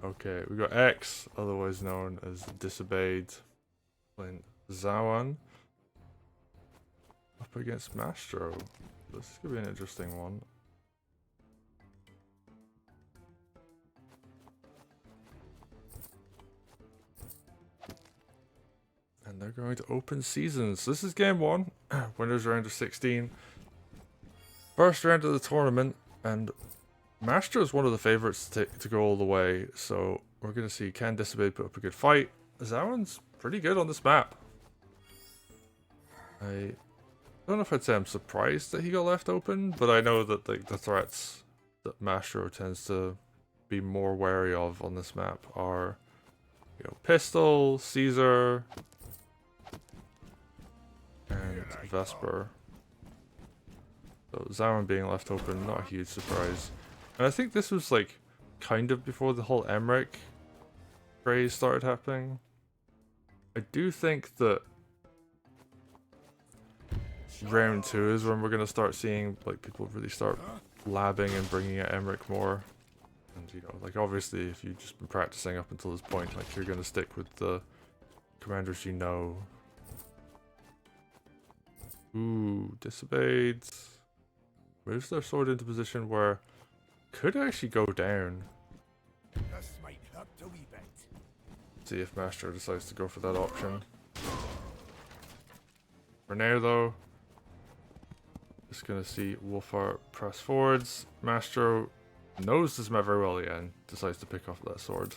Okay, we got X, otherwise known as Disobeyed, playing Zawan up against Mastro. This is gonna be an interesting one. And they're going to open seasons. This is game one. Winners round of 16. First round of the tournament, and Mastro is one of the favourites to go all the way. So we're going to see, can Disobeyed put up a good fight? Zawan's pretty good on this map. I don't know if I'd say I'm surprised that he got left open, but I know that the threats that Mastro tends to be more wary of on this map are, you know, Pistol, Caesar, and Vesper. So Zawan being left open, not a huge surprise. And I think this was like kind of before the whole Emmerich craze started happening. I do think that round 2 is when we're going to start seeing like people really start labbing and bringing out Emmerich more. And you know, like obviously if you've just been practicing up until this point, like you're going to stick with the commanders you know. Ooh, Disobeyed. Moves their sword into position where could actually go down. See if Mastro decides to go for that option. For now though, just gonna see Wulfar press forwards. Mastro knows this map very well again, decides to pick off that sword.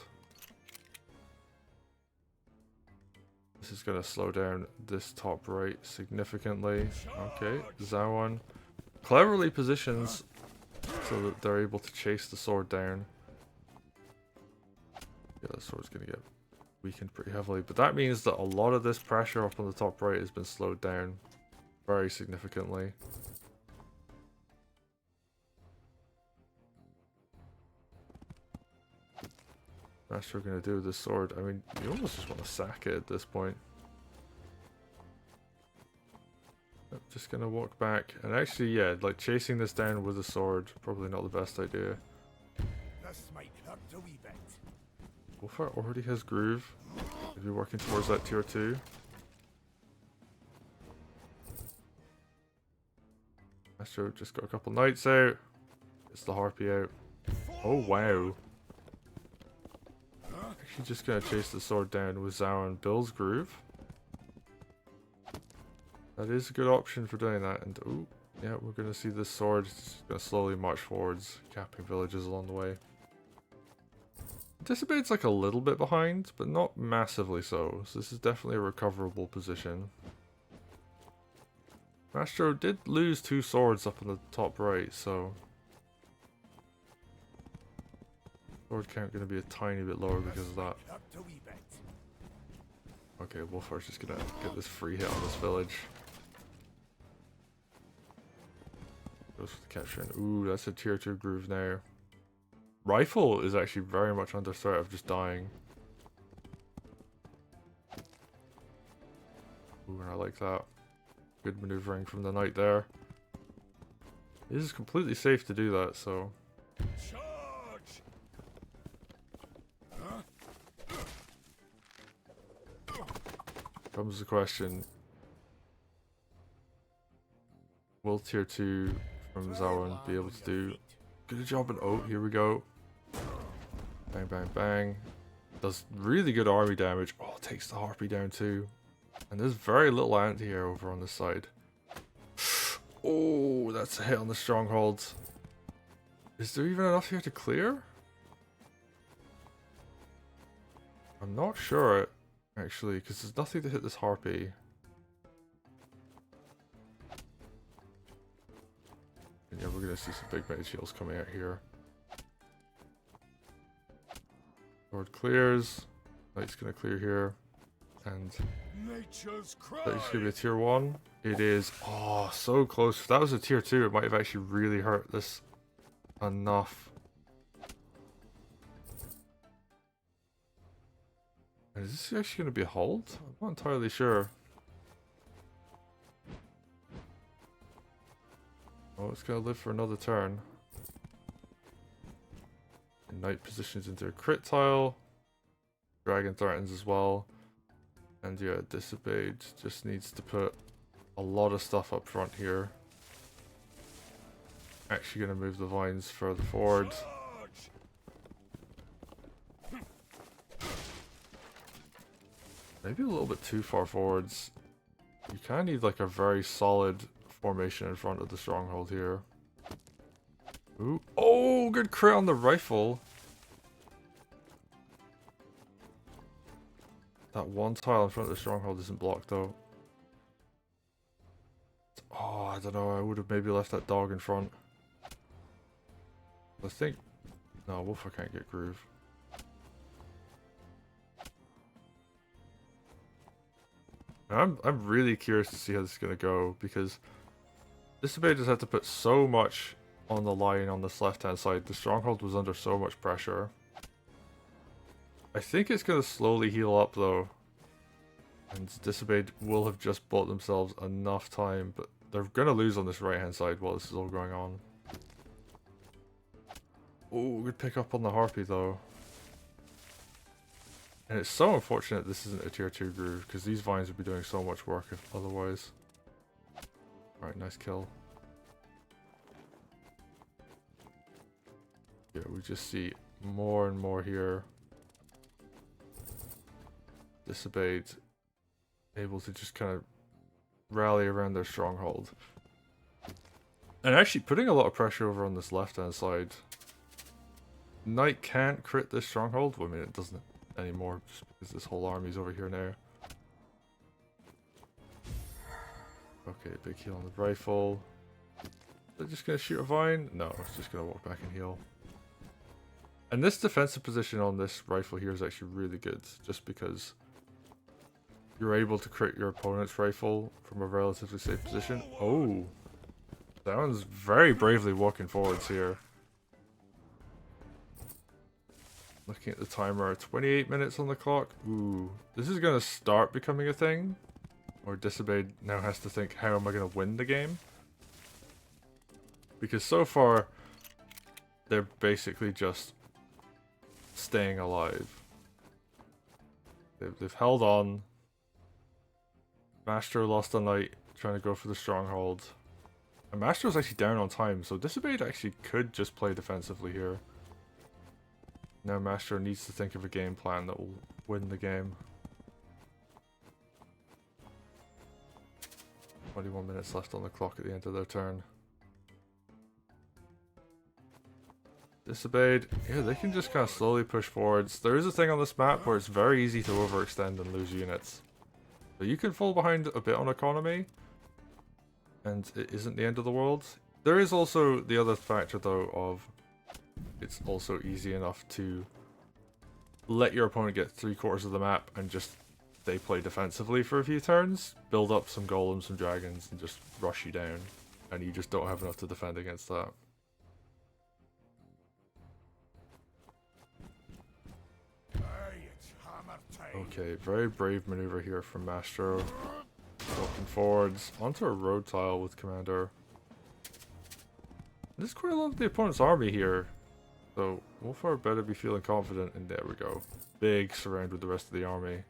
This is gonna slow down this top right significantly. Okay, Zawan cleverly positions so that they're able to chase the sword down. Yeah, the sword's gonna get weakened pretty heavily, but that means that a lot of this pressure up on the top right has been slowed down very significantly. That's what we're gonna do with this sword. I mean, you almost just want to sack it at this point. I'm just gonna walk back, and actually, yeah, like chasing this down with a sword, probably not the best idea. Wulfar already has groove. If you're working towards that tier 2. Mastro just got a couple knights out. Gets the harpy out. Oh wow. Actually just gonna chase the sword down with Zawan Bill's groove. That is a good option for doing that, and ooh, yeah, we're gonna see this sword just gonna slowly march forwards, capping villages along the way. Disobeyed's like a little bit behind, but not massively so. So this is definitely a recoverable position. Mastro did lose 2 swords up on the top right, so sword count gonna be a tiny bit lower because of that. Okay, Wulfar's just gonna get this free hit on this village. Goes for the capture, and ooh, that's a tier 2 groove now. Rifle is actually very much under threat of just dying. Ooh, and I like that. Good maneuvering from the knight there. It is completely safe to do that, so. Comes the question. Will tier 2 from Zawan be able to do good job? And oh, here we go. Bang, bang, bang. Does really good army damage. Oh, takes the harpy down too. And there's very little anti-air over on this side. Oh, that's a hit on the stronghold. Is there even enough here to clear? I'm not sure, actually, because there's nothing to hit this harpy. And yeah, we're going to see some big mage heals coming out here. Sword clears. Knight's going to clear here. And that's going to be a tier 1. It is. Oh, so close. If that was a tier 2, it might have actually really hurt this enough. And is this actually going to be a hold? I'm not entirely sure. Oh, it's going to live for another turn. Knight positions into a crit tile. Dragon threatens as well. And yeah, Disobeyed just needs to put a lot of stuff up front here. Actually going to move the vines further forward. Maybe a little bit too far forwards. You kind of need like a very solid formation in front of the stronghold here. Ooh. Oh, good crit on the rifle. That one tile in front of the stronghold isn't blocked though. Oh, I don't know. I would have maybe left that dog in front. I think... No, Wulfar can't get groove. I'm really curious to see how this is going to go, because Disobeyed just had to put so much on the line on this left-hand side. The stronghold was under so much pressure. I think it's going to slowly heal up though. And Disobeyed will have just bought themselves enough time, but they're going to lose on this right-hand side while this is all going on. Oh, good pick up on the Harpy though. And it's so unfortunate this isn't a tier 2 groove, because these vines would be doing so much work if otherwise. Alright, nice kill. Yeah, we just see more and more here. Disobeyed, able to just kind of rally around their stronghold. And actually putting a lot of pressure over on this left hand side. Knight can't crit this stronghold. Well, I mean, it doesn't anymore just because this whole army's over here now. Okay, big heal on the rifle. They're just gonna shoot a vine? No, it's just gonna walk back and heal. And this defensive position on this rifle here is actually really good, just because you're able to crit your opponent's rifle from a relatively safe position. Oh, that one's very bravely walking forwards here. Looking at the timer, 28 minutes on the clock. Ooh, this is going to start becoming a thing. Or Disobeyed now has to think, how am I going to win the game? Because so far, they're basically just staying alive. They've held on. Mastro lost a knight trying to go for the stronghold. And Mastro's actually down on time, so Disobeyed actually could just play defensively here. Now Mastro needs to think of a game plan that will win the game. 21 minutes left on the clock at the end of their turn. Disobeyed, yeah, they can just kind of slowly push forwards. There is a thing on this map where it's very easy to overextend and lose units. So you can fall behind a bit on economy, and it isn't the end of the world. There is also the other factor though of it's also easy enough to let your opponent get 3/4 of the map and just they play defensively for a few turns, build up some golems, some dragons, and just rush you down, and you just don't have enough to defend against that. Okay, very brave maneuver here from Mastro. Walking forwards onto a road tile with Commander. This is quite a lot of the opponent's army here. So Wulfar better be feeling confident, and there we go. Big surround with the rest of the army.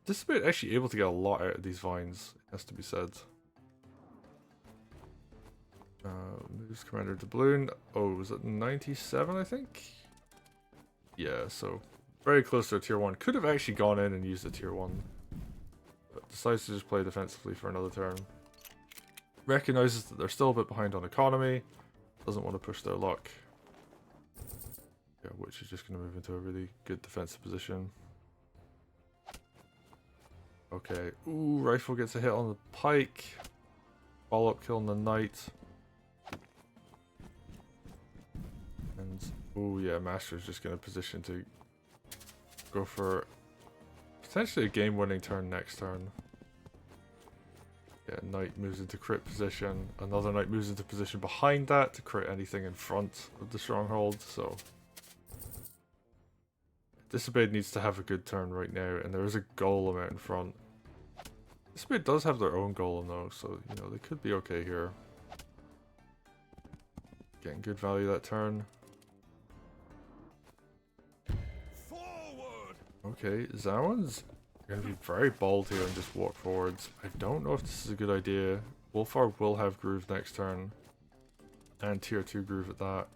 This is actually able to get a lot out of these vines, it has to be said. Moves Commander to Balloon. Oh, was it 97, I think? Yeah, so very close to a tier 1. Could have actually gone in and used a tier 1. But decides to just play defensively for another turn. Recognizes that they're still a bit behind on economy. Doesn't want to push their luck. Yeah, Witch is just going to move into a really good defensive position. Okay. Ooh, Rifle gets a hit on the pike. Follow-up kill on the knight. And, ooh, yeah, Master's just going to position to go for potentially a game-winning turn next turn. Yeah, knight moves into crit position. Another knight moves into position behind that to crit anything in front of the stronghold, so... Disobeyed needs to have a good turn right now, and there is a golem out in front. Disobeyed does have their own golem though, so you know they could be okay here. Getting good value that turn. Forward. Okay, Zawan's gonna be very bold here and just walk forwards. I don't know if this is a good idea. Wulfar will have groove next turn. And tier 2 groove at that.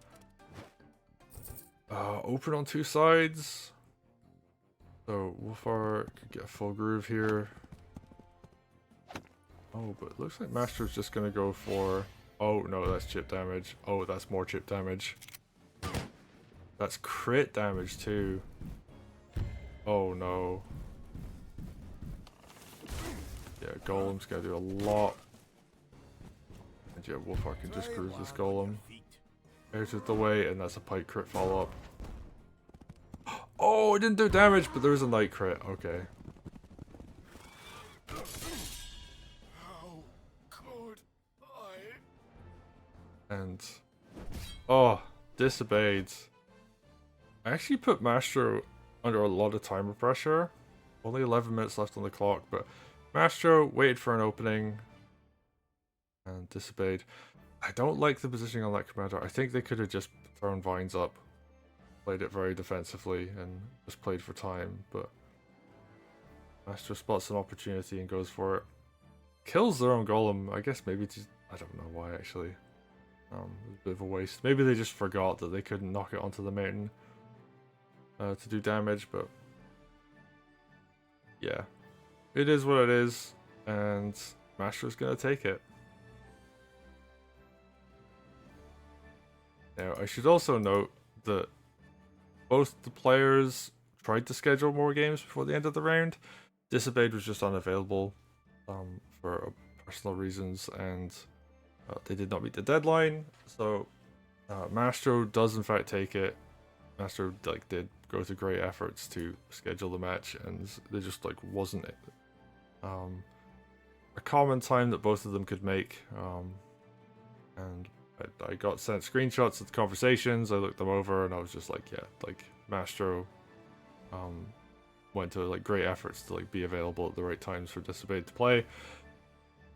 Open on 2 sides. So Wulfar could get a full groove here. Oh, but it looks like Mastro's just gonna go for... Oh no, that's chip damage. Oh, that's more chip damage. That's crit damage too. Oh no. Yeah, Golem's gonna do a lot. And yeah, Wulfar can just groove this Golem. Out of the way, and that's a pike crit follow up. Oh, it didn't do damage, but there was a night crit. Okay. How could I? And oh, Disobeyed. I actually put Mastro under a lot of timer pressure. Only 11 minutes left on the clock, but Mastro waited for an opening and Disobeyed. I don't like the positioning on that commander. I think they could have just thrown vines up, played it very defensively, and just played for time, but Mastro spots an opportunity and goes for it. Kills their own golem. I guess maybe just, I don't know why actually. It was a bit of a waste. Maybe they just forgot that they couldn't knock it onto the mountain to do damage, but yeah. It is what it is, and Mastro's gonna take it. Now, I should also note that both the players tried to schedule more games before the end of the round. Disobeyed was just unavailable for personal reasons, and they did not meet the deadline. So Mastro does in fact take it. Mastro did go to great efforts to schedule the match, and there just wasn't a common time that both of them could make. And I got sent screenshots of the conversations. I looked them over, and I was just like, yeah, Mastro went to great efforts to be available at the right times for Disobeyed to play,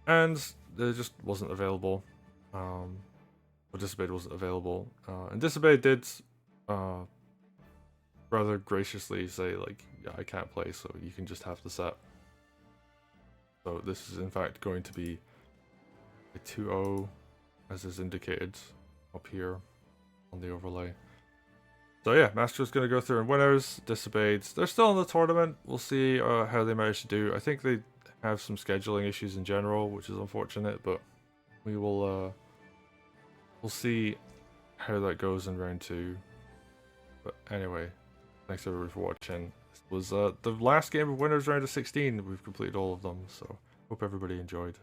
and it just wasn't available. Well, Disobeyed wasn't available, and Disobeyed did rather graciously say yeah, I can't play, so you can just have the set. So this is in fact going to be a 2-0. As is indicated up here on the overlay. So yeah, Mastro's going to go through in winners. Disobeyed, they're still in the tournament. We'll see how they manage to do. I think they have some scheduling issues in general, which is unfortunate, but we will we'll see how that goes in round 2. But anyway, thanks everybody for watching. This was the last game of winners round of 16. We've completed all of them, so hope everybody enjoyed.